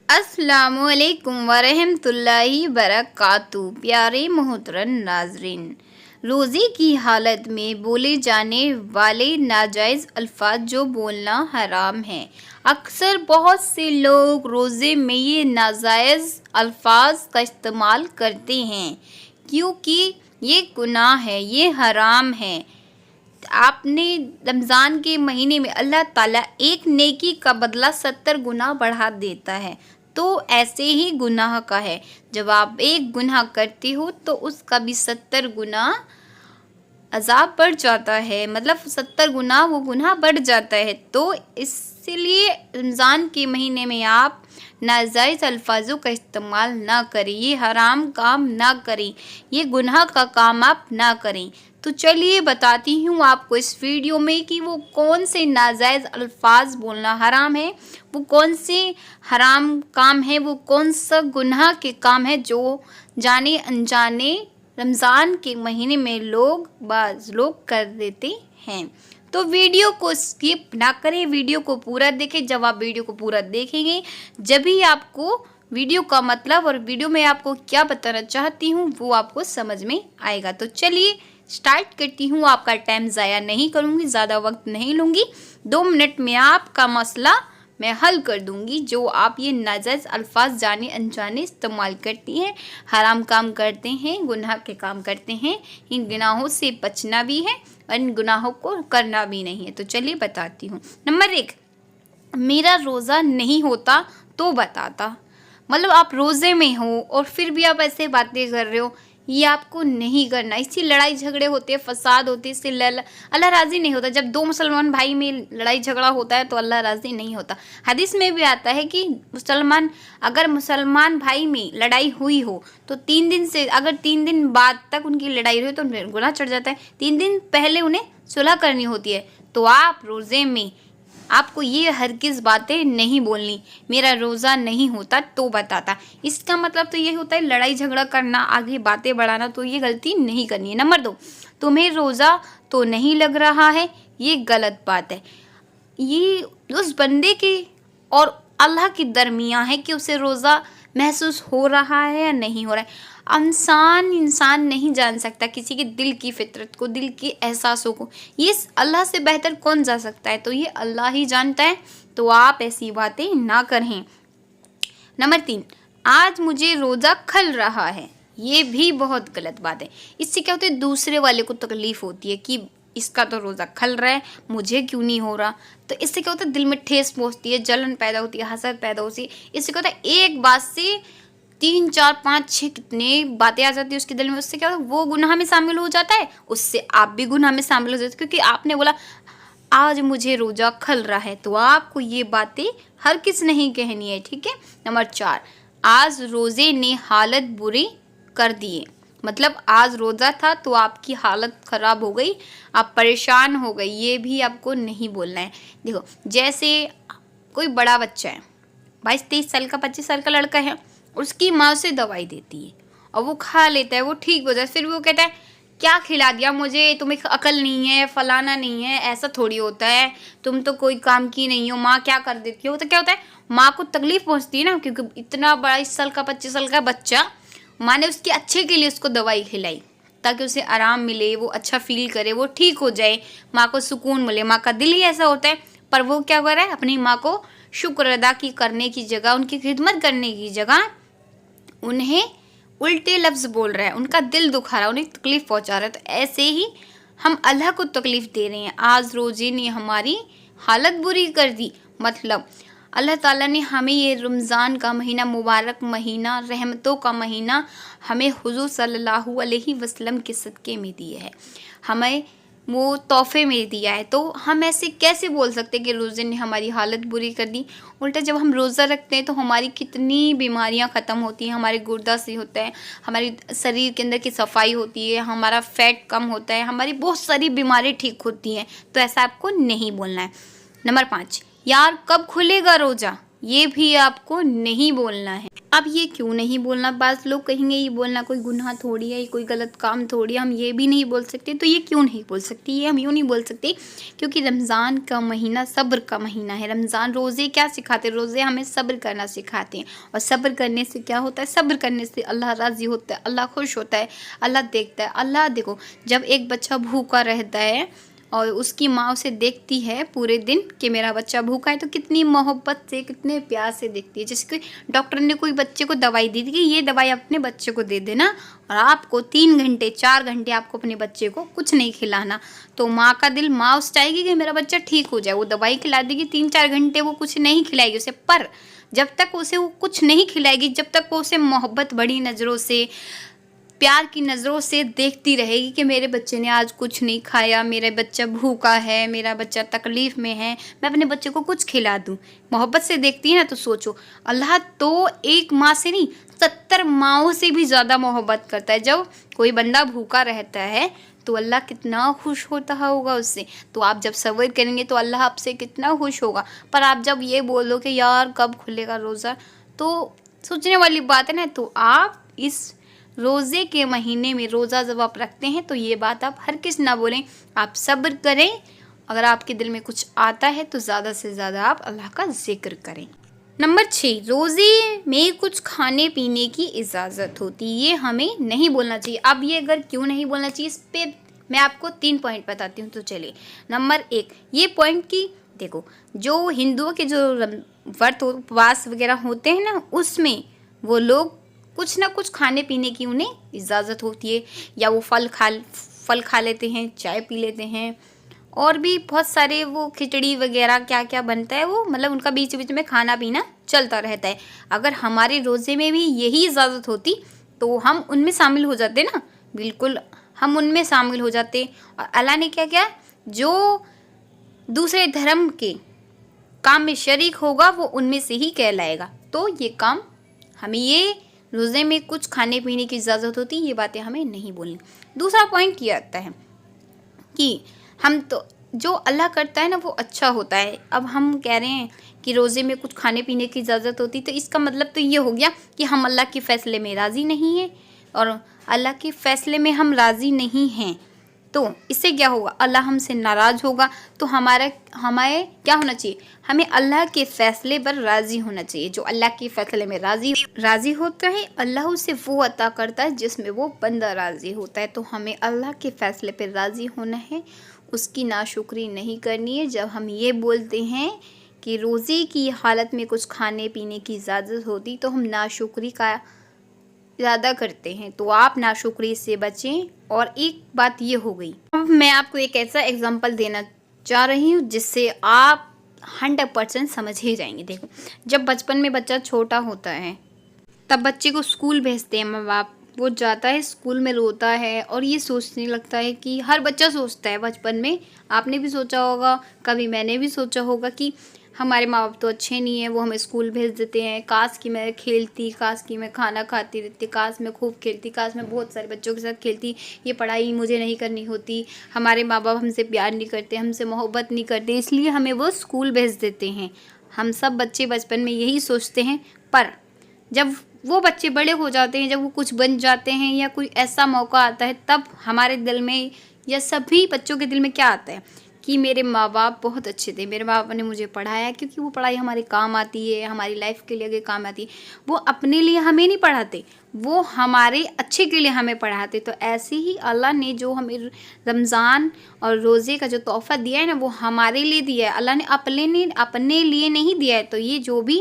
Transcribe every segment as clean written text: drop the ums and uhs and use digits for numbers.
अस्सलामुअलैकुम वरहमतुल्लाहि बरकातुहू। प्यारे मोहतरम नाजरीन, रोज़े की हालत में बोले जाने वाले नाजायज़ अल्फाज जो बोलना हराम है। अक्सर बहुत से लोग रोज़े में ये नाजायज़ अल्फाज का इस्तेमाल करते हैं क्योंकि ये गुनाह है, ये हराम है। आपने रमज़ान के महीने में अल्लाह ताला एक नेकी का बदला 70 गुना बढ़ा देता है, तो ऐसे ही गुनाह का है। जब आप एक गुनाह करते हो तो उसका भी 70 गुना अज़ाब बढ़ जाता है, मतलब 70 गुना वो गुनाह बढ़ जाता है। तो इसलिए रमज़ान के महीने में आप नाजायज़ अल्फाजों का इस्तेमाल ना करें, ये हराम काम ना करें, ये गुनाह का काम आप ना करें। तो चलिए बताती हूँ आपको इस वीडियो में कि वो कौन से नाजायज़ अल्फाज बोलना हराम है, वो कौन से हराम काम है, वो कौन सा गुनाह के काम है जो जाने अनजाने रमज़ान के महीने में बाज़ लोग कर देते हैं। तो वीडियो को स्किप ना करें, वीडियो को पूरा देखें। जब आप वीडियो को पूरा देखेंगे जब भी आपको वीडियो का मतलब और वीडियो में आपको क्या बताना चाहती हूँ वो आपको समझ में आएगा। तो चलिए स्टार्ट करती हूँ। आपका टाइम ज़ाया नहीं करूँगी, ज़्यादा वक्त नहीं लूँगी। 2 मिनट में आपका मसला मैं हल कर दूँगी। जो आप ये नाजायज़ अल्फाज जाने अनजाने इस्तेमाल करती हैं, हराम काम करते हैं, गुनाह के काम करते हैं, इन गुनाहों से बचना भी है और इन गुनाहों को करना भी नहीं है। तो चलिए बताती हूँ। नंबर 1, मेरा रोज़ा नहीं होता तो बताता। मतलब आप रोज़े में हो और फिर भी आप ऐसे बातें कर रहे हो, ये आपको नहीं करना। इससे लड़ाई झगड़े होते हैं, फसाद होते हैं, इससे अल्लाह राज़ी नहीं होता। जब 2 मुसलमान भाई में लड़ाई झगड़ा होता है तो अल्लाह राज़ी नहीं होता। हदीस में भी आता है कि अगर मुसलमान भाई में लड़ाई हुई हो तो 3 दिन से, अगर 3 दिन बाद तक उनकी लड़ाई हुई तो गुनाह चढ़ जाता है। 3 दिन पहले उन्हें सुलह करनी होती है। तो आप रोज़े में आपको ये हरगिज़ बातें नहीं बोलनी, मेरा रोज़ा नहीं होता तो बताता। इसका मतलब तो ये होता है लड़ाई झगड़ा करना, आगे बातें बढ़ाना, तो ये गलती नहीं करनी है। नंबर 2, तुम्हें रोज़ा तो नहीं लग रहा है, ये गलत बात है। ये उस बंदे के और अल्लाह के दरमियान है कि उसे रोज़ा महसूस हो रहा है या नहीं हो रहा है। इंसान नहीं जान सकता किसी के दिल की फितरत को, दिल के एहसासों को। ये अल्लाह से बेहतर कौन जा सकता है, तो ये अल्लाह ही जानता है। तो आप ऐसी बातें ना करें। नंबर 3, आज मुझे रोज़ा खल रहा है, ये भी बहुत गलत बात है। इससे क्या होता है, दूसरे वाले को तकलीफ़ होती है कि इसका तो रोज़ा खल रहा है, मुझे क्यों नहीं हो रहा। तो इससे क्या होता है, दिल में ठेस पहुँचती है, जलन पैदा होती है, हसद पैदा होती है। इससे क्या होता है, एक बात से 3, 4, 5, 6 कितने बातें आ जाती है उसके दिल में। उससे क्या होता है, वो गुनाह में शामिल हो जाता है, उससे आप भी गुनाह में शामिल हो जाते हैं, क्योंकि आपने बोला आज मुझे रोज़ा खल रहा है। तो आपको ये बातें हर किस नहीं कहनी है, ठीक है। नंबर 4, आज रोज़े ने हालत बुरी कर दिए। मतलब आज रोज़ा था तो आपकी हालत ख़राब हो गई, आप परेशान हो गई, ये भी आपको नहीं बोलना है। देखो, जैसे कोई बड़ा बच्चा है, 22-23 साल का, 25 साल का लड़का है, उसकी माँ उसे दवाई देती है और वो खा लेता है, वो ठीक हो जाए। फिर वो कहता है क्या खिला दिया मुझे, तुम्हें अकल नहीं है, फलाना नहीं है, ऐसा थोड़ी होता है, तुम तो कोई काम की नहीं हो, माँ क्या कर देती हो। तो क्या होता है, माँ को तकलीफ़ पहुँचती है ना, क्योंकि इतना 22 साल का 25 साल का बच्चा, माँ ने उसके अच्छे के लिए उसको दवाई खिलाई ताकि उसे आराम मिले, वो अच्छा फील करे, वो ठीक हो जाए, माँ को सुकून मिले। माँ का दिल ही ऐसा होता है। पर वो क्या कर रहा है, अपनी माँ को शुक्र अदा करने की जगह, उनकी खिदमत करने की जगह उन्हें उल्टे लफ्ज़ बोल रहा है, उनका दिल दुखा रहा है, उन्हें तकलीफ़ पहुंचा रहा है। तो ऐसे ही हम अल्लाह को तकलीफ़ दे रहे हैं। आज रोज़े ने हमारी हालत बुरी कर दी। मतलब अल्लाह ताला ने हमें ये रमज़ान का महीना, मुबारक महीना, रहमतों का महीना, हमें हुज़ूर सल्लल्लाहु अलैहि वसल्लम के सदक़े में दिया है, हमें वो तोहफ़े में दिया है। तो हम ऐसे कैसे बोल सकते हैं कि रोज़े ने हमारी हालत बुरी कर दी। उल्टा जब हम रोज़ा रखते हैं तो हमारी कितनी बीमारियां ख़त्म होती हैं, हमारे गुर्दा सही होता है, हमारी शरीर के अंदर की सफाई होती है, हमारा फैट कम होता है, हमारी बहुत सारी बीमारी ठीक होती हैं। तो ऐसा आपको नहीं बोलना है। नंबर 5, यार कब खुलेगा रोज़ा, ये भी आपको नहीं बोलना है। अब ये क्यों नहीं बोलना? बाज़ लोग कहेंगे ये बोलना कोई गुनाह थोड़ी है, ये कोई गलत काम थोड़ी है, हम ये भी नहीं बोल सकते। तो ये क्यों नहीं बोल सकते? ये हम यूँ नहीं बोल सकते क्योंकि रमज़ान का महीना सब्र का महीना है। रमज़ान रोज़े क्या सिखाते हैं? रोज़े हमें सब्र करना सिखाते हैं। और सब्र करने से क्या होता है? सब्र करने से अल्लाह राज़ी होता है, अल्लाह खुश होता है, अल्लाह देखता है। अल्लाह देखो, जब एक बच्चा भूखा रहता है और उसकी माँ उसे देखती है पूरे दिन कि मेरा बच्चा भूखा है, तो कितनी मोहब्बत से, कितने प्यार से देखती है। जैसे कि डॉक्टर ने कोई बच्चे को दवाई दी थी कि ये दवाई अपने बच्चे को दे देना, और आपको 3 घंटे 4 घंटे आपको अपने बच्चे को कुछ नहीं खिलाना, तो माँ का दिल, माँ उस चाहेगी कि मेरा बच्चा ठीक हो जाए। वो दवाई खिला देगी, 3-4 घंटे वो कुछ नहीं खिलाएगी उसे, पर जब तक उसे वो कुछ नहीं खिलाएगी, जब तक वो उसे मोहब्बत बड़ी नज़रों से, प्यार की नज़रों से देखती रहेगी कि मेरे बच्चे ने आज कुछ नहीं खाया, मेरा बच्चा भूखा है, मेरा बच्चा तकलीफ़ में है, मैं अपने बच्चे को कुछ खिला दूँ। मोहब्बत से देखती है ना, तो सोचो अल्लाह तो एक माँ से नहीं 70 माँओं से भी ज़्यादा मोहब्बत करता है। जब कोई बंदा भूखा रहता है तो अल्लाह कितना खुश होता होगा उससे। तो आप जब सब्र करेंगे तो अल्लाह आपसे कितना खुश होगा। पर आप जब ये बोलो कि यार कब खुलेगा रोज़ा, तो सोचने वाली बात है ना। तो आप इस रोज़े के महीने में रोज़ा जब आप रखते हैं तो ये बात आप हर किस ना बोलें, आप सब्र करें। अगर आपके दिल में कुछ आता है तो ज़्यादा से ज़्यादा आप अल्लाह का ज़िक्र करें। नंबर 6, रोज़े में कुछ खाने पीने की इजाज़त होती, ये हमें नहीं बोलना चाहिए। अब ये अगर क्यों नहीं बोलना चाहिए, इस पे मैं आपको 3 पॉइंट बताती हूँ। तो चलिए, नंबर 1 ये पॉइंट की देखो, जो हिंदुओं के जो व्रत उपवास वगैरह होते हैं ना, उसमें वो लोग कुछ ना कुछ खाने पीने की उन्हें इजाज़त होती है। या वो फल खा लेते हैं, चाय पी लेते हैं, और भी बहुत सारे वो खिचड़ी वगैरह क्या क्या बनता है, वो मतलब उनका बीच बीच में खाना पीना चलता रहता है। अगर हमारे रोज़े में भी यही इजाज़त होती तो हम उनमें शामिल हो जाते ना, बिल्कुल हम उनमें शामिल हो जाते। और अल्लाह ने क्या किया, जो दूसरे धर्म के काम में शरीक होगा वो उनमें से ही कहलाएगा। तो ये काम हमें, ये रोज़े में कुछ खाने पीने की इजाज़त होती, ये बातें हमें नहीं बोलनी। दूसरा पॉइंट ये आता है कि हम तो जो अल्लाह करता है ना वो अच्छा होता है। अब हम कह रहे हैं कि रोज़े में कुछ खाने पीने की इजाज़त होती, तो इसका मतलब तो ये हो गया कि हम अल्लाह के फ़ैसले में राज़ी नहीं हैं, और अल्लाह के फ़ैसले में हम राज़ी नहीं हैं तो इससे क्या होगा, अल्लाह हमसे नाराज़ होगा। तो हमें क्या होना चाहिए, हमें अल्लाह के फ़ैसले पर राज़ी होना चाहिए। जो अल्लाह के फ़ैसले में राज़ी होता है, अल्लाह उसे वो अता करता है जिसमें वो बंदा राज़ी होता है। तो हमें अल्लाह के फ़ैसले पर राज़ी होना है, उसकी नाशुक्री नहीं करनी है। जब हम ये बोलते हैं कि रोज़े की हालत में कुछ खाने पीने की इजाज़त होती, तो हम नाशुक्री का ज़्यादा करते हैं। तो आप नाशुक्री से बचें। और एक बात ये हो गई, अब मैं आपको एक ऐसा एग्जांपल देना चाह रही हूँ जिससे आप 100% समझ ही जाएंगे। देखो, जब बचपन में बच्चा छोटा होता है तब बच्चे को स्कूल भेजते हैं माँ बाप, वो जाता है स्कूल में, रोता है और ये सोचने लगता है कि हर बच्चा सोचता है बचपन में, आपने भी सोचा होगा, कभी मैंने भी सोचा होगा कि हमारे माँ बाप तो अच्छे नहीं हैं, वो हमें स्कूल भेज देते हैं। काश कि मैं खेलती, काश कि मैं खाना खाती रहती, काश मैं खूब खेलती, काश मैं बहुत सारे बच्चों के साथ खेलती, ये पढ़ाई मुझे नहीं करनी होती। हमारे माँ बाप हमसे प्यार नहीं करते, हमसे मोहब्बत नहीं करते, इसलिए हमें वो स्कूल भेज देते हैं। हम सब बच्चे बचपन में यही सोचते हैं। पर जब वो बच्चे बड़े हो जाते हैं, जब वो कुछ बन जाते हैं या कोई ऐसा मौका आता है, तब हमारे दिल में या सभी बच्चों के दिल में क्या आता है कि मेरे माँ बाप बहुत अच्छे थे, मेरे माँ बाप ने मुझे पढ़ाया, क्योंकि वो पढ़ाई हमारे काम आती है, हमारी लाइफ के लिए काम आती है। वो अपने लिए हमें नहीं पढ़ाते, वो हमारे अच्छे के लिए हमें पढ़ाते। तो ऐसे ही अल्लाह ने जो हमें रमज़ान और रोज़े का जो तोहफ़ा दिया है ना, वो हमारे लिए दिया है। अल्लाह ने अपने लिए नहीं दिया है। तो ये जो भी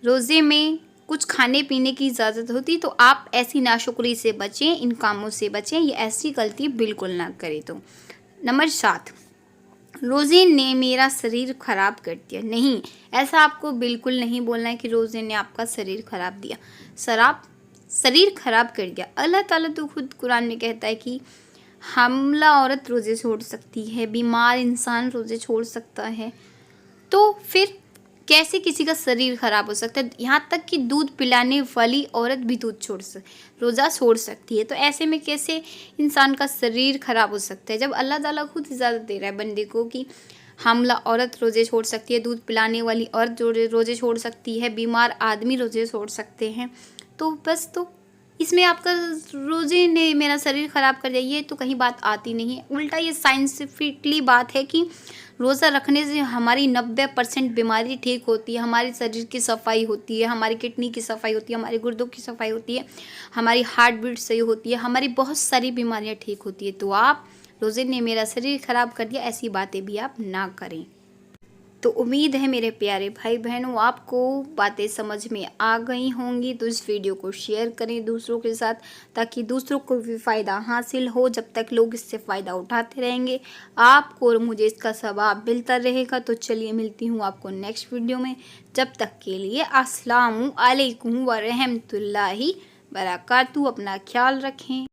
रोज़े में कुछ खाने पीने की इजाज़त होती, तो आप ऐसी नाशुक्री से बचें, इन कामों से बचें, ये ऐसी गलती बिल्कुल ना करें। तो नंबर 7, रोज़े ने मेरा शरीर ख़राब कर दिया। नहीं, ऐसा आपको बिल्कुल नहीं बोलना है कि रोज़े ने आपका शरीर ख़राब दिया, शरीर ख़राब कर दिया। अल्लाह ताला तो खुद कुरान में कहता है कि हमला औरत रोज़े छोड़ सकती है, बीमार इंसान रोज़े छोड़ सकता है, तो फिर कैसे किसी का शरीर ख़राब हो सकता है। यहाँ तक कि दूध पिलाने वाली औरत भी रोज़ा छोड़ सकती है। तो ऐसे में कैसे इंसान का शरीर ख़राब हो सकता है, जब अल्लाह ताला खुद इजाज़त दे रहा है बंदे को कि हामला औरत रोज़े छोड़ सकती है, दूध पिलाने वाली औरत रोज़े छोड़ सकती है, बीमार आदमी रोज़े छोड़ सकते हैं। तो बस तो इसमें आपका रोज़े ने मेरा शरीर ख़राब कर दिया, ये तो कहीं बात आती नहीं है। उल्टा ये साइंटिफिकली बात है कि रोज़ा रखने से हमारी 90% बीमारी ठीक होती है, हमारे शरीर की सफाई होती है, हमारी किडनी की सफाई होती है, हमारे गुर्दों की सफाई होती है, हमारी हार्ट बीट सही होती है, हमारी बहुत सारी बीमारियां ठीक होती है। तो आप रोज़े ने मेरा शरीर ख़राब कर दिया, ऐसी बातें भी आप ना करें। तो उम्मीद है मेरे प्यारे भाई बहनों आपको बातें समझ में आ गई होंगी। तो इस वीडियो को शेयर करें दूसरों के साथ, ताकि दूसरों को भी फ़ायदा हासिल हो। जब तक लोग इससे फ़ायदा उठाते रहेंगे, आपको और मुझे इसका सवाब मिलता रहेगा। तो चलिए मिलती हूँ आपको नेक्स्ट वीडियो में। जब तक के लिए अस्सलामु अलैकुम व रहमतुल्लाहि बरकातहू। अपना ख्याल रखें।